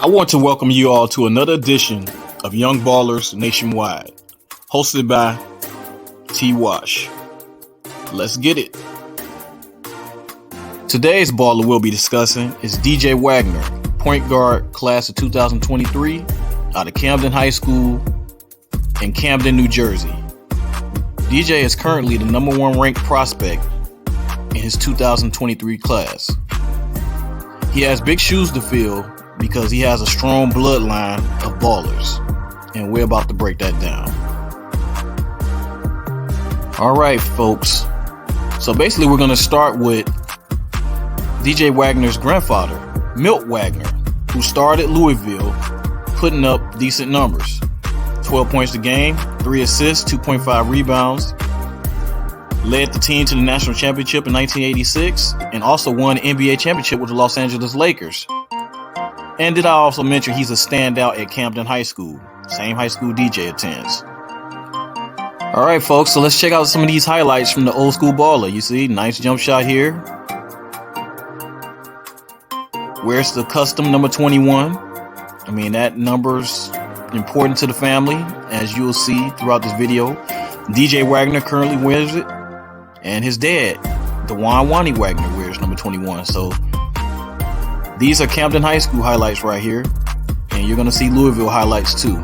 I want to welcome you all to another edition of Young Ballers Nationwide, hosted by T. Wash. Let's get it. Today's baller we'll be discussing is DJ Wagner, point guard, class of 2023, out of Camden High School in Camden, New Jersey. DJ is currently the number one ranked prospect in his 2023 class. He has big shoes to fill because he has a strong bloodline of ballers, and we're about to break that down. All right, folks. So basically, we're going to start with DJ Wagner's grandfather, Milt Wagner, who started at Louisville, putting up decent numbers. 12 points a game, 3 assists, 2.5 rebounds, led the team to the national championship in 1986, and also won the NBA championship with the Los Angeles Lakers. And did I also mention he's a standout at Camden High School, same high school DJ attends. All right, folks, so let's check out some of these highlights from the old school baller. You see, nice jump shot here. Where's the custom number 21? I mean, that number's important to the family, as you'll see throughout this video. DJ Wagner currently wears it, and his dad, the Juan Wagner, wears number 21. So these are Camden High School highlights right here, and you're going to see Louisville highlights too.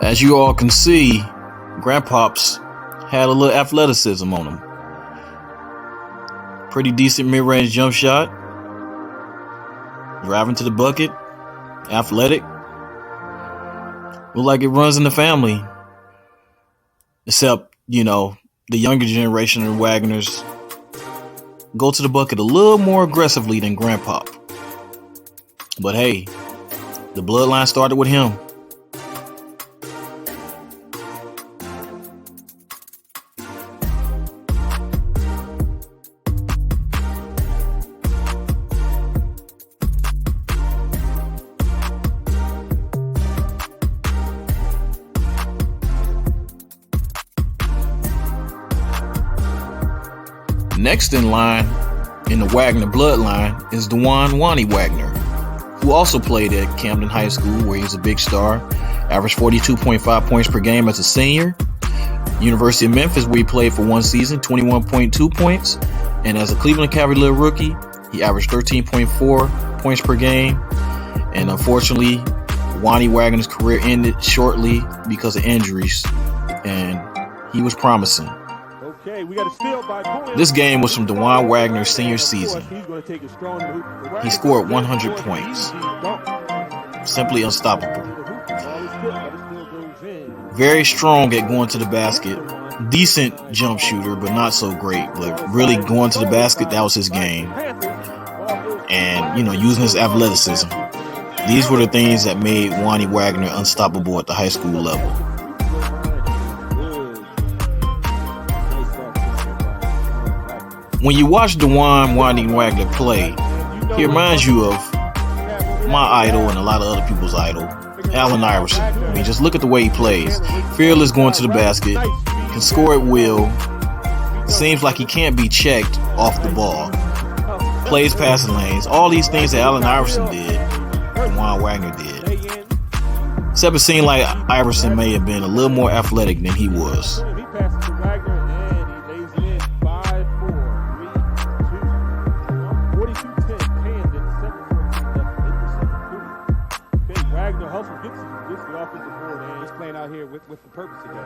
As you all can see, Grandpops had a little athleticism on him. Pretty decent mid-range jump shot. Driving to the bucket. Athletic. Look like it runs in the family. Except, the younger generation of Wagners go to the bucket a little more aggressively than Grandpop. But hey, the bloodline started with him. Next in line in the Wagner bloodline is Juan Wagner, who also played at Camden High School, where he's a big star. Averaged 42.5 points per game as a senior. University of Memphis, where he played for one season, 21.2 points. And as a Cleveland Cavalier rookie, he averaged 13.4 points per game. And unfortunately, Juan Wagner's career ended shortly because of injuries, and he was promising. This game was from Juan Wagner's senior season. He scored 100 points. Simply unstoppable. Very strong at going to the basket. Decent jump shooter, but not so great. But really going to the basket, that was his game. And, using his athleticism. These were the things that made Juan Wagner unstoppable at the high school level. When you watch Juan Wagner play, he reminds you of my idol and a lot of other people's idol, Allen Iverson. I mean, just look at the way he plays. Fearless going to the basket, can score at will, seems like he can't be checked off the ball, plays passing lanes, all these things that Allen Iverson did, Juan Wagner did. Except it seemed like Iverson may have been a little more athletic than he was. With the purpose again.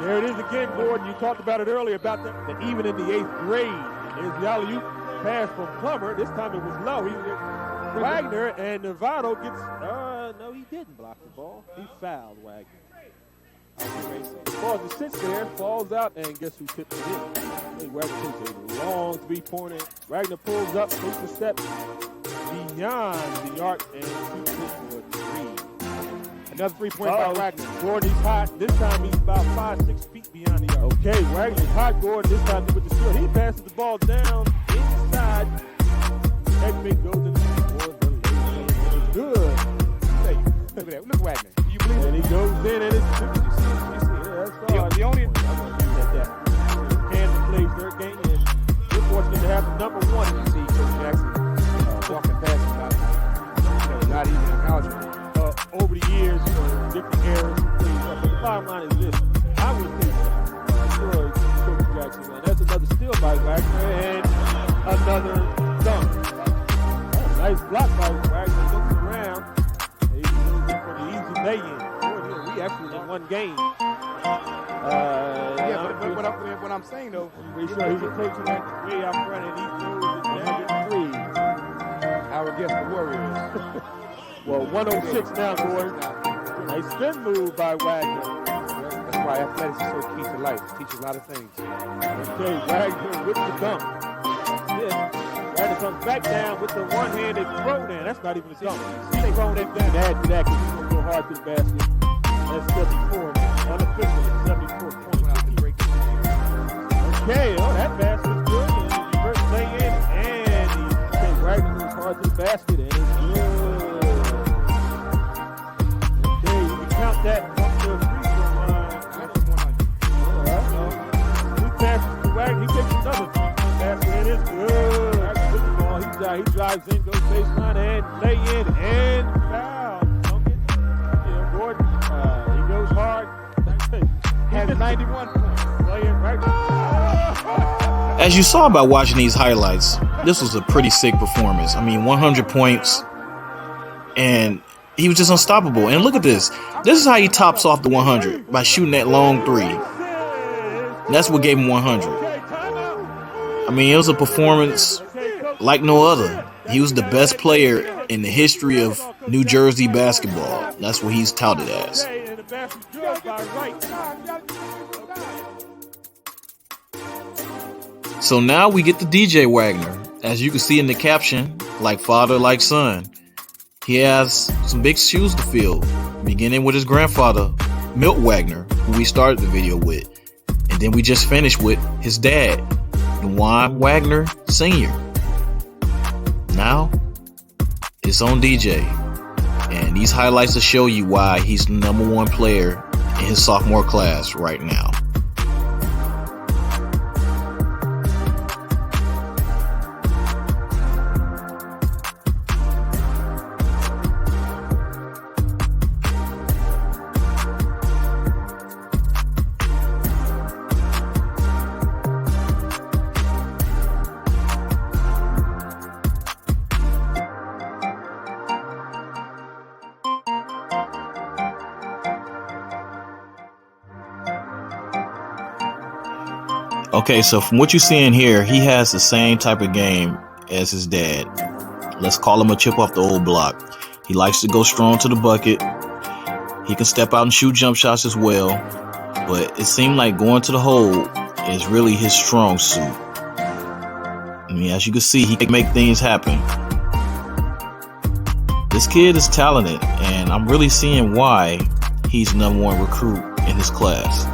There it is again, Gordon. You talked about it earlier about that even in the 8th grade, there's the alley-oop pass from Plummer. This time it was low. Wagner, and Novato gets, no, he didn't block the ball. He fouled Wagner. The ball just sits there, falls out, and guess who tips it in? Wagner takes a long three-pointer. Wagner pulls up, takes a step, beyond the arc and shoots it for three. Another 3-point by Wagner. Gordon is hot. This time he's about 5-6 feet beyond the arc. Okay, Wagner's hot. Gordon this time with the steal. He passes the ball down inside. Heckman goes in for the lay-in. Good. Hey, look at that. Look at Wagner. Do you believe it? And he goes in and it's good. You see, that's the only. I'm going to use that. Camden plays their game, and we're fortunate to have the number one. You see Coach Jackson walking past him, not even acknowledging over the years, different eras. But the bottom line is this: I would think Coach Jackson. That's another steal by Wagner and another dunk. Nice block by Wagner. Looks around. He's looking for the easy lay-in. We actually in one game. But what I'm saying though, pretty sure he's approaching that way out front and he throws it down to three. our guest, the Warriors. Well, 106 now, Gordon. Nice spin move by Wagner. That's why athletics is so key to life. It teaches a lot of things. Okay, Wagner with the dunk. Wagner comes back down with the one-handed throw down. That's not even a dunk. He's throwing it down. Add to that because he's going to go hard to the basket. That's 74 now. Unofficially, 74 points. Okay, oh, that basket's good. And he reverse lay in, and Wagner goes hard to the basket, and it's good. Okay, you can count that up to the free throw line. He passes to Wagner. He takes another three-point basket, and it's good. That's the ball. He drives in, goes baseline, and lay in, and foul. Don't get Gordon. He goes hard. Has 91 points. Playing right now. As you saw by watching these highlights, this was a pretty sick performance. I mean, 100 points, and he was just unstoppable. And look at this. This is how he tops off the 100, by shooting that long three. That's what gave him 100. I mean, it was a performance like no other. He was the best player in the history of New Jersey basketball. That's what he's touted as. So now we get to DJ Wagner. As you can see in the caption, like father, like son. He has some big shoes to fill, beginning with his grandfather, Milt Wagner, who we started the video with. And then we just finished with his dad, Juan Wagner Sr. Now, it's on DJ. And these highlights will show you why he's the #1 player in his sophomore class right now. Okay, so from what you see in here, he has the same type of game as his dad. Let's call him a chip off the old block. He likes to go strong to the bucket. He can step out and shoot jump shots as well. But it seemed like going to the hole is really his strong suit. I mean, as you can see, he can make things happen. This kid is talented, and I'm really seeing why he's the #1 recruit in his class.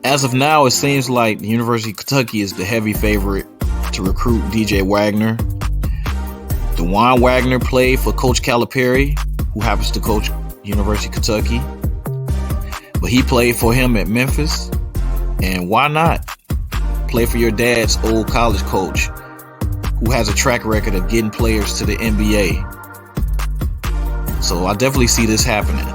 As of now, it seems like the University of Kentucky is the heavy favorite to recruit DJ Wagner. Juan Wagner played for Coach Calipari, who happens to coach University of Kentucky. But he played for him at Memphis. And why not play for your dad's old college coach, who has a track record of getting players to the NBA? So I definitely see this happening.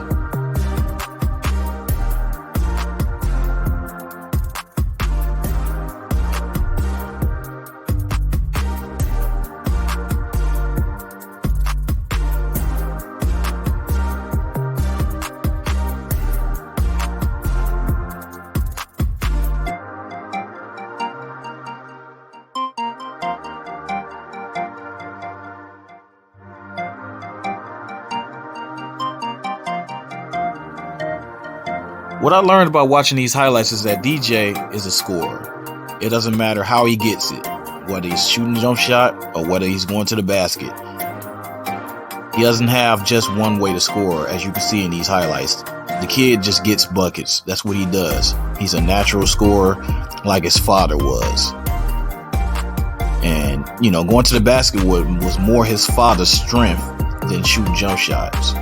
What I learned about watching these highlights is that DJ is a scorer. It doesn't matter how he gets it, whether he's shooting a jump shot or whether he's going to the basket. He doesn't have just one way to score, as you can see in these highlights. The kid just gets buckets. That's what he does. He's a natural scorer like his father was. And, going to the basket was more his father's strength than shooting jump shots.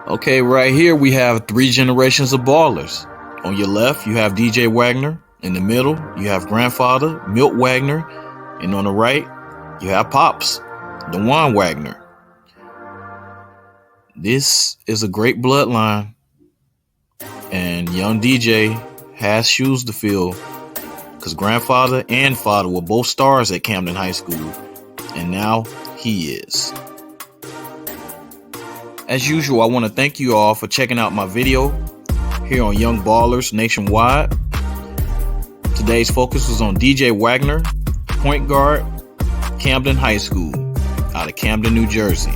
Okay, right here we have 3 generations of ballers. On your left, you have DJ Wagner. In the middle, you have grandfather, Milt Wagner. And on the right, you have Pops, the Juan Wagner. This is a great bloodline. And young DJ has shoes to fill, because grandfather and father were both stars at Camden High School. And now he is. As usual, I want to thank you all for checking out my video here on Young Ballers Nationwide. Today's focus was on DJ Wagner, point guard, Camden High School, out of Camden, New Jersey.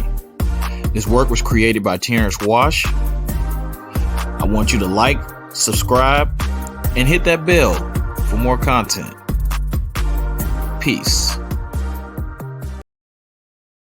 This work was created by Terrence Wash. I want you to like, subscribe, and hit that bell for more content. Peace.